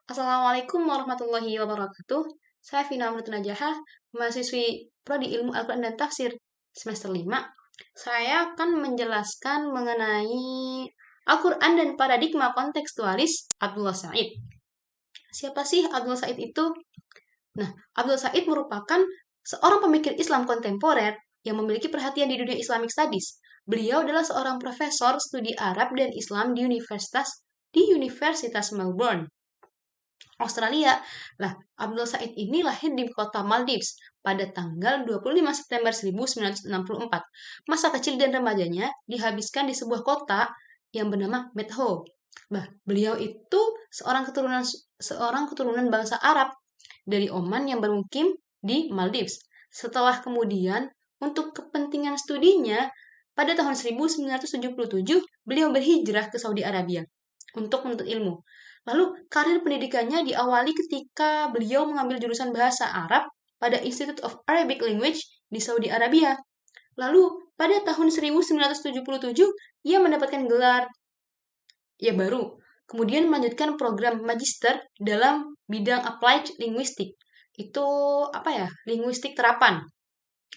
Assalamualaikum warahmatullahi wabarakatuh. Saya Vina Amrut Najahah, mahasiswi Prodi Ilmu Al-Quran dan Tafsir semester 5. Saya akan menjelaskan mengenai Al-Quran dan paradigma kontekstualis Abdullah Said. Siapa sih Abdullah Said itu? Nah, Abdullah Said merupakan seorang pemikir Islam kontemporer yang memiliki perhatian di dunia Islamic Studies. Beliau adalah seorang profesor studi Arab dan Islam di Universitas Melbourne, Australia. Lah, Abdul Said ini lahir di kota Maldives pada tanggal 25 September 1964. Masa kecil dan remajanya dihabiskan di sebuah kota yang bernama Medho. Beliau itu seorang keturunan bangsa Arab dari Oman yang bermukim di Maldives. Setelah kemudian untuk kepentingan studinya pada tahun 1977 beliau berhijrah ke Saudi Arabia untuk menuntut ilmu. Lalu, karir pendidikannya diawali ketika beliau mengambil jurusan bahasa Arab pada Institute of Arabic Language di Saudi Arabia. Lalu, pada tahun 1977, ia mendapatkan gelar baru. Kemudian melanjutkan program magister dalam bidang Applied Linguistic. Itu linguistik terapan.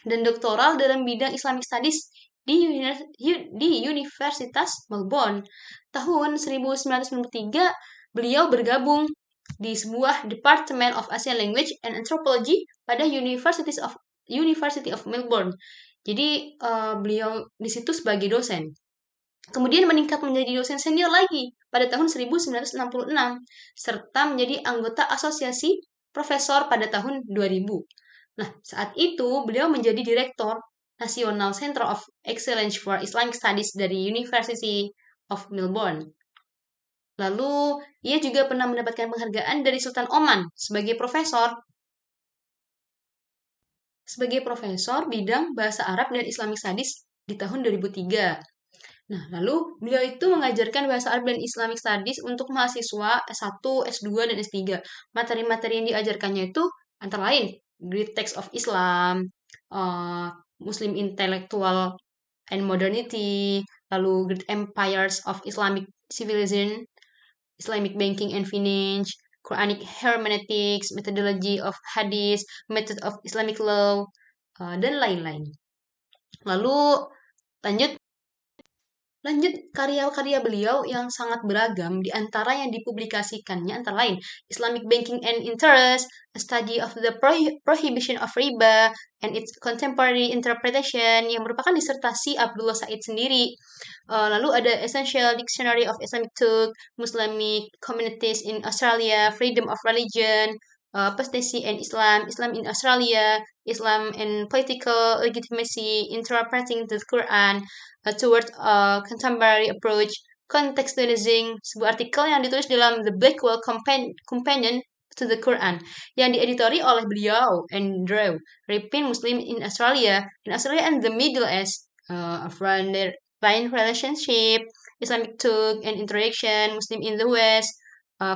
Dan doktoral dalam bidang Islamic Studies di Universitas Melbourne. Tahun 1993, beliau bergabung di sebuah Department of Asian Language and Anthropology pada University of Melbourne. Jadi beliau di situ sebagai dosen. Kemudian meningkat menjadi dosen senior lagi pada tahun 1966 serta menjadi anggota asosiasi profesor pada tahun 2000. Nah, saat itu beliau menjadi direktur National Center of Excellence for Islamic Studies dari University of Melbourne. Lalu, ia juga pernah mendapatkan penghargaan dari Sultan Oman sebagai profesor bidang Bahasa Arab dan Islamic Studies di tahun 2003. Nah, lalu beliau itu mengajarkan Bahasa Arab dan Islamic Studies untuk mahasiswa S1, S2, dan S3. Materi-materi yang diajarkannya itu antara lain Great Text of Islam, Muslim Intellectual and Modernity, lalu Great Empires of Islamic Civilization, Islamic Banking and Finance, Quranic Hermeneutics, Methodology of Hadith, Method of Islamic Law, dan lain-lain. Lalu lanjut karya-karya beliau yang sangat beragam, di antara yang dipublikasikannya antara lain Islamic Banking and Interest, A Study of the Prohibition of Riba and its Contemporary Interpretation, yang merupakan disertasi Abdullah Said sendiri. Lalu ada Essential Dictionary of Islamic Thought, Islamic Communities in Australia, Freedom of Religion, Apostasy and Islam, Islam in Australia, Islam and Political Legitimacy, Interpreting the Quran, Toward a Contemporary Approach, Contextualizing, sebuah artikel yang ditulis dalam The Blackwell Companion to the Quran, yang dieditori oleh beliau, Andrew Repin, Muslim in Australia and the Middle East, a Foreign Relationship, Islamic Talk and Interaction, Muslim in the West,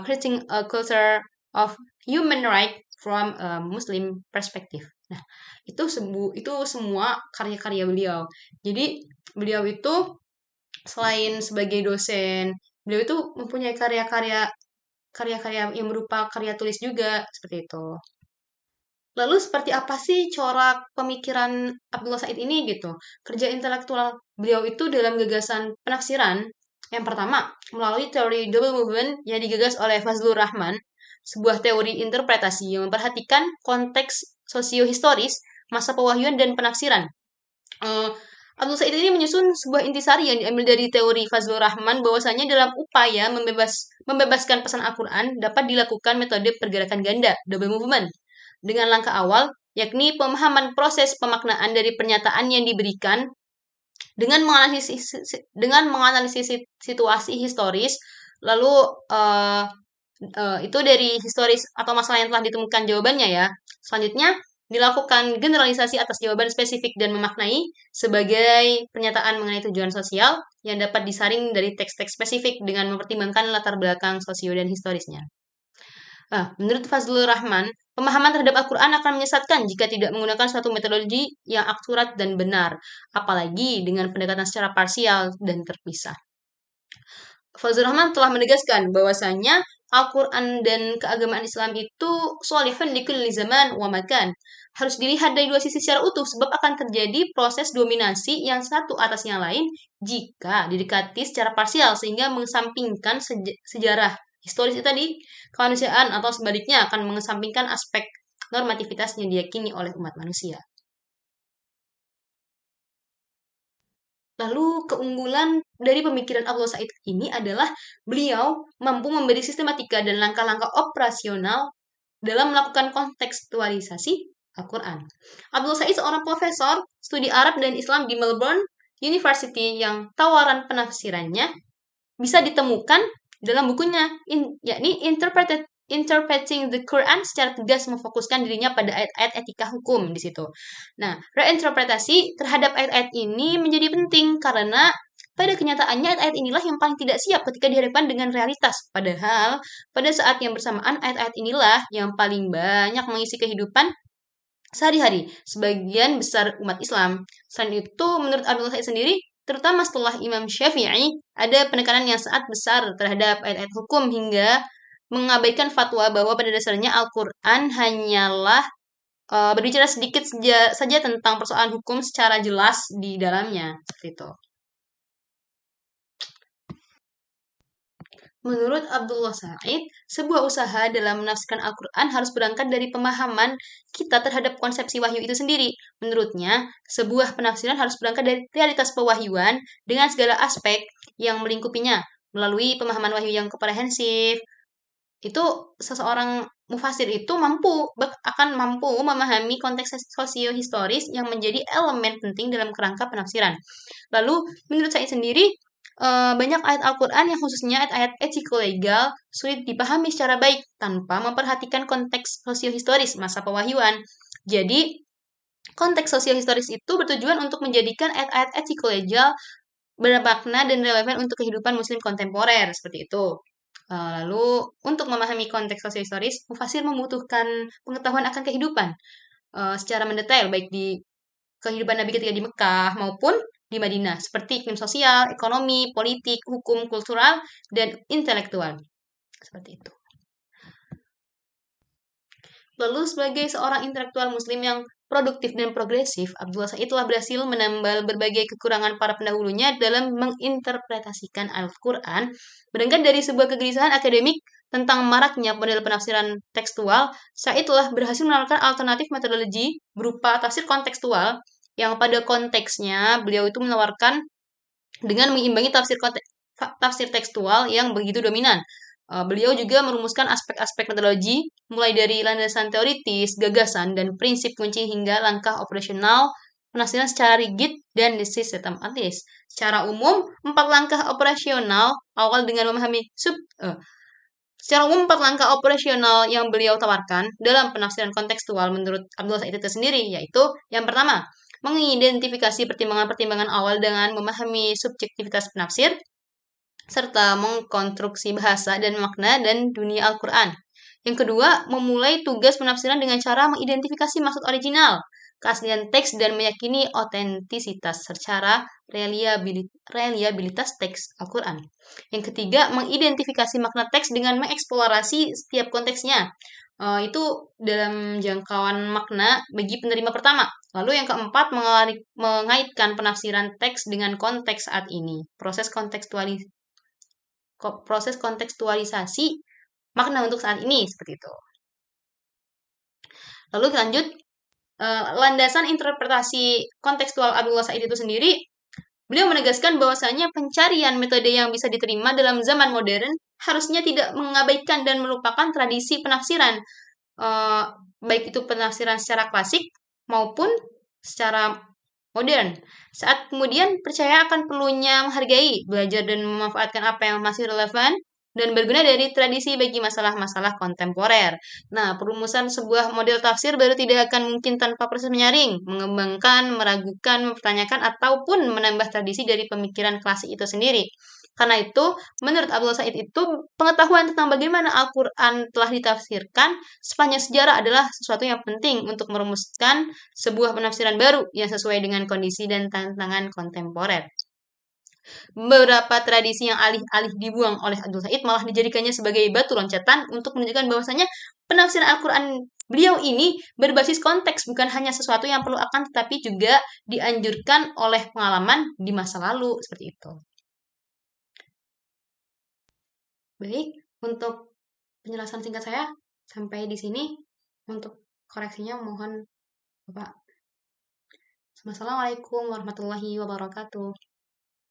Creating a Culture of Human Rights from a Muslim Perspective. Nah, itu semua karya-karya beliau. Jadi, beliau itu selain sebagai dosen, beliau itu mempunyai karya-karya yang berupa karya tulis juga, seperti itu. Lalu seperti apa sih corak pemikiran Abdullah Said ini gitu? Kerja intelektual beliau itu dalam gagasan penafsiran. Yang pertama, melalui teori double movement yang digagas oleh Fazlur Rahman, sebuah teori interpretasi yang memperhatikan konteks sosiohistoris, masa pewahyuan dan penafsiran. Abdul Said ini menyusun sebuah intisari yang diambil dari teori Fazlur Rahman bahwasanya dalam upaya membebaskan pesan Al-Quran dapat dilakukan metode pergerakan ganda, double movement, dengan langkah awal, yakni pemahaman proses pemaknaan dari pernyataan yang diberikan dengan menganalisis situasi historis, lalu itu dari historis atau masalah yang telah ditemukan jawabannya ya. Selanjutnya, dilakukan generalisasi atas jawaban spesifik dan memaknai sebagai pernyataan mengenai tujuan sosial yang dapat disaring dari teks-teks spesifik dengan mempertimbangkan latar belakang sosio dan historisnya. Menurut Fazlur Rahman, pemahaman terhadap Al-Quran akan menyesatkan jika tidak menggunakan suatu metodologi yang akurat dan benar, apalagi dengan pendekatan secara parsial dan terpisah. Fazlur Rahman telah menegaskan bahwasanya Al-Quran dan keagamaan Islam itu sholihun likulli zaman wa makan. Harus dilihat dari dua sisi secara utuh, sebab akan terjadi proses dominasi yang satu atas yang lain jika didekati secara parsial, sehingga mengesampingkan sejarah historis itu tadi, kemanusiaan, atau sebaliknya akan mengesampingkan aspek normativitas yang diyakini oleh umat manusia. Lalu keunggulan dari pemikiran Abdul Said ini adalah beliau mampu memberi sistematika dan langkah-langkah operasional dalam melakukan kontekstualisasi Al-Quran. Abdul Said seorang profesor studi Arab dan Islam di Melbourne University yang tawaran penafsirannya bisa ditemukan dalam bukunya, yakni Interpreting the Quran, secara tegas memfokuskan dirinya pada ayat-ayat etika hukum di situ. Nah, reinterpretasi terhadap ayat-ayat ini menjadi penting karena pada kenyataannya ayat-ayat inilah yang paling tidak siap ketika dihadapkan dengan realitas. Padahal pada saat yang bersamaan ayat-ayat inilah yang paling banyak mengisi kehidupan sehari-hari sebagian besar umat Islam. Selain itu, menurut Abdul Said sendiri, terutama setelah Imam Syafi'i, ada penekanan yang sangat besar terhadap ayat-ayat hukum hingga mengabaikan fatwa bahwa pada dasarnya Al-Quran hanyalah berbicara sedikit saja tentang persoalan hukum secara jelas di dalamnya. Seperti itu. Menurut Abdullah Said, sebuah usaha dalam menafsirkan Al-Quran harus berangkat dari pemahaman kita terhadap konsepsi wahyu itu sendiri. Menurutnya, sebuah penafsiran harus berangkat dari realitas pewahyuan dengan segala aspek yang melingkupinya, melalui pemahaman wahyu yang komprehensif. Itu seseorang mufasir itu akan mampu memahami konteks sosio-historis yang menjadi elemen penting dalam kerangka penafsiran. Lalu, menurut saya sendiri, banyak ayat Al-Quran yang khususnya ayat-ayat etiko-legal sulit dipahami secara baik tanpa memperhatikan konteks sosio-historis masa pewahyuan. Jadi, konteks sosio-historis itu bertujuan untuk menjadikan ayat-ayat etiko-legal bermakna dan relevan untuk kehidupan muslim kontemporer, seperti itu. Lalu, untuk memahami konteks sosio-historis, mufasir membutuhkan pengetahuan akan kehidupan secara mendetail, baik di kehidupan Nabi ketika di Mekah maupun di Madinah, seperti iklim sosial, ekonomi, politik, hukum, kultural, dan intelektual. Seperti itu. Lalu sebagai seorang intelektual muslim yang produktif dan progresif, Abdullah Said telah berhasil menambal berbagai kekurangan para pendahulunya dalam menginterpretasikan Al-Quran, berangkat dari sebuah kegelisahan akademik tentang maraknya model penafsiran tekstual. Said telah berhasil menawarkan alternatif metodologi berupa tafsir kontekstual yang pada konteksnya beliau itu menawarkan dengan mengimbangi tafsir tekstual yang begitu dominan. Beliau juga merumuskan aspek-aspek metodologi, mulai dari landasan teoritis, gagasan, dan prinsip kunci hingga langkah operasional penafsiran secara rigid dan sistematis. Secara umum, 4 langkah operasional awal dengan memahami Secara umum, 4 langkah operasional yang beliau tawarkan dalam penafsiran kontekstual menurut Abdullah Said itu sendiri, yaitu yang pertama, mengidentifikasi pertimbangan-pertimbangan awal dengan memahami subjektivitas penafsir, serta mengkonstruksi bahasa dan makna dan dunia Al-Quran. Yang kedua, memulai tugas penafsiran dengan cara mengidentifikasi maksud original, keaslian teks, dan meyakini otentisitas secara reliabilitas teks Al-Quran. Yang ketiga, mengidentifikasi makna teks dengan mengeksplorasi setiap konteksnya. Itu dalam jangkauan makna bagi penerima pertama. Lalu yang keempat, mengaitkan penafsiran teks dengan konteks saat ini. Proses kontekstualisasi makna untuk saat ini, seperti itu. Lalu lanjut, landasan interpretasi kontekstual Abdullah Said itu sendiri, beliau menegaskan bahwasanya pencarian metode yang bisa diterima dalam zaman modern harusnya tidak mengabaikan dan melupakan tradisi penafsiran, baik itu penafsiran secara klasik maupun secara modern. Saat kemudian percaya akan perlunya menghargai, belajar, dan memanfaatkan apa yang masih relevan dan berguna dari tradisi bagi masalah-masalah kontemporer. Nah, perumusan sebuah model tafsir baru tidak akan mungkin tanpa proses menyaring, mengembangkan, meragukan, mempertanyakan, ataupun menambah tradisi dari pemikiran klasik itu sendiri. Karena itu, menurut Abdullah Said itu, pengetahuan tentang bagaimana Al-Quran telah ditafsirkan sepanjang sejarah adalah sesuatu yang penting untuk merumuskan sebuah penafsiran baru yang sesuai dengan kondisi dan tantangan kontemporer. Beberapa tradisi yang alih-alih dibuang oleh Abdul Said malah dijadikannya sebagai batu loncatan untuk menunjukkan bahwasanya penafsiran Al-Quran beliau ini berbasis konteks, bukan hanya sesuatu yang perlu akan tetapi juga dianjurkan oleh pengalaman di masa lalu seperti itu. Baik, untuk penjelasan singkat saya sampai di sini. Untuk koreksinya mohon Bapak. Wassalamualaikum warahmatullahi wabarakatuh.